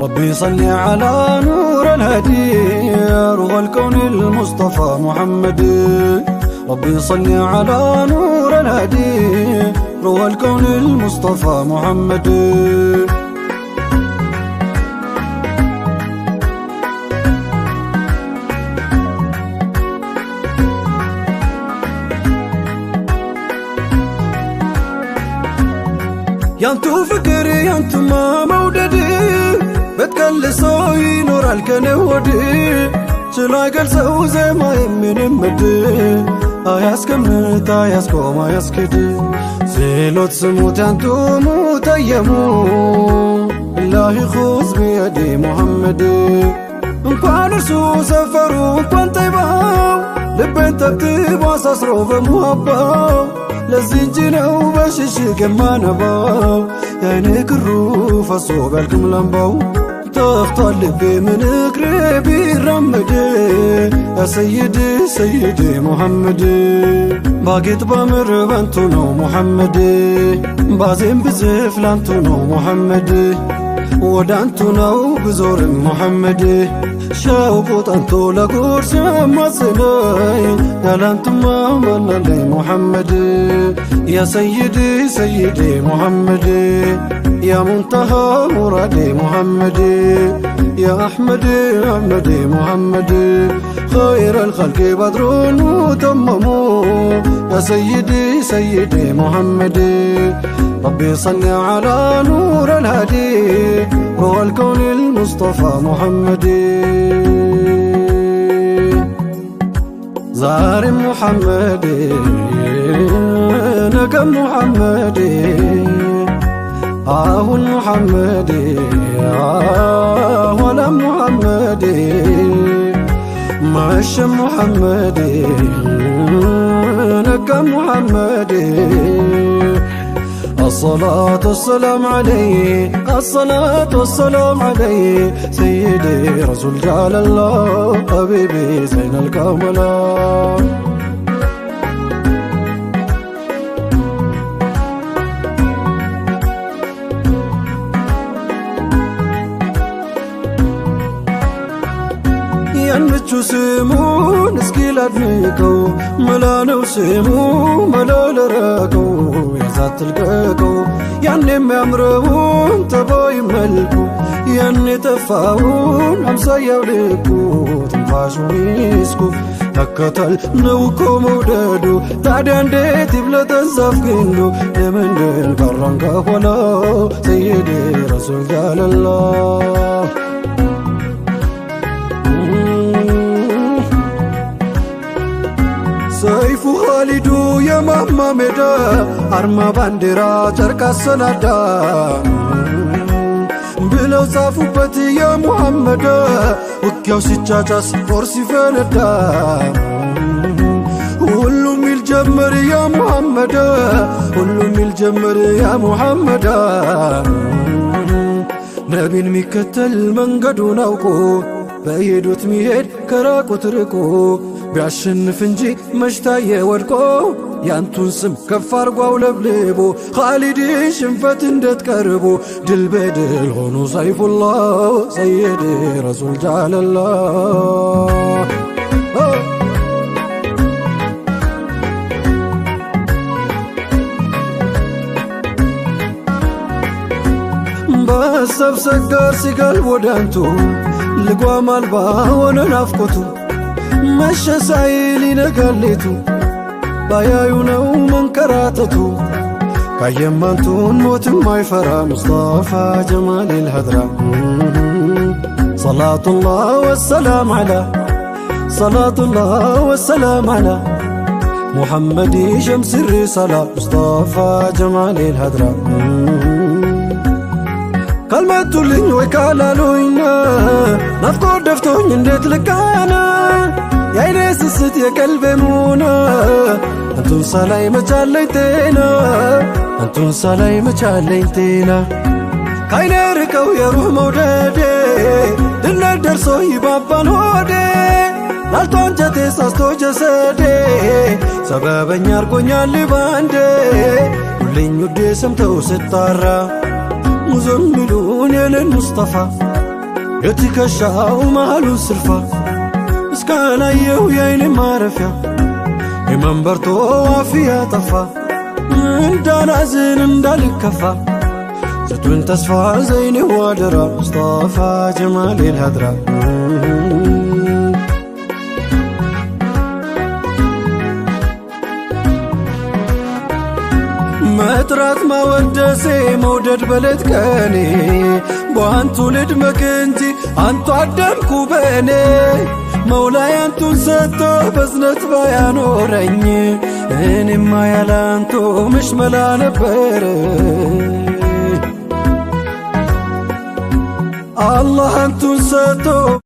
ربي صل على نور الهدي روح الكون المصطفى محمد ربي صل على نور الهدي روح الكون المصطفى محمد يانتو فكر يانتو ما موددي بتكلسو ينور الكنودي شلاقل سو زي ما يمن مدي አያስቀምጥ አያስቆም አያስክድ ዜሎት ስሙት ያንቱ ሙተየሙ ኢላሂ ኹዝ ቢየዲ ሙሐመድ እንኳን እርሱ ሰፈሩ እንኳን ጠይባው ልቤን ተብትቦ አሳስሮ በሙሀባው ለዚህ እንጂ ነው በሽሽግ የማነባው የአይኔ ክሩ ፈሶ ቢያልቅም ላምባው طفطال لبي من قريبي رمد يا سيدي سيدي محمد باقيت بامر بانتو نو محمد بازين بزف لانتو نو محمد ودانتو نو بزور محمد شاوقوت انتو لقرس مصناي يا لانتو ما من لي محمد يا سيدي سيدي محمد يا منتهى مرادي محمد يا أحمد أحمد محمد خير الخلق بدرون وتممو يا سيدي سيدي محمد ربي صل على نور الهدي روح الكون المصطفى محمد زار محمد نكم محمد آهون محمد ولا محمد معش محمد نكا محمد الصلاة والسلام عليه الصلاة والسلام عليه سيدي رسول جلال الله حبيبي زين الكاملات ينبتشو سمون اسكيل ادنيكو ملانو سمو ملال راكو يزات القاكو يعني ميامرون تباي ملكو يعني تفاون همسا يوليكو تنفاشو ميسكو تكتل نوكو مودادو تعدان ديتي بلا تنزاف كندو يمن دين كرانكا ولا سيدي رسول جلال الله سيفو خالدو يا ماما ميدا أرما بانديرا جركا سنادا بلو صافو بتي يا محمد وكيو سيجاجاس فورسي فندا ولو ميل جمر يا محمد ولو ميل جمر يا محمد نبين ميكتل منقدو نوكو بأيدوت ميهد كراكو تركو بيعشنف انجي مشتاية وركو يانتون سم كفار قواو لبليبو خالدي شنفت اندت كربو دل بدل هونو سيف الله سيدي رسول جلال الله بسب سكر سيقل ودانتو لقوام البا وننافقتو مشى سايلي نقليتو بايايو نو منكراتتو كايمانتون موت ما يفرى مصطفى جمال الهدرة صلاة الله والسلام على صلاة الله والسلام على محمد شمس الرسالة مصطفى جمال الهدرة كلمة لين وكالالوينا نفكر دفتون يندت لكانا يا ناس الست يا قلبي مونا انتو صلاي مجاليتينا انتو صلاي مجاليتينا كاينه ركو يا روح موددي دنا درسو يبابان هودي ላልቶን ጀቴ ሳስቶ ጀሰዴ ሰበበኛ አርጎኛል ባንዴ ሁሌኝ ውዴ ሰምተው ስጣራ ሙዘምሉን የለን ሙስጠፋ የትከሻው መሃሉ ስልፋ እስካላየሁ የአይኔ ማረፊያ የመንበርቶ አፍያ ጠፋ እንዳላዝን እንዳልከፋ ዘቱን ተስፋ ዘይኔ ዋደራ ሙስጠፋ ጀማል الهدرة መጥራት ማወደሴ መውደድ በለት ከኔ በአንቱ ልድመቅ እንጂ አንቱ አደምኩ በእኔ መውላይ አንቱን ሰጥቶ በዝነት ባያኖረኝ እኔማ ያላንቱ ምሽመላ ነበር አላህ አንቱን ሰጥቶ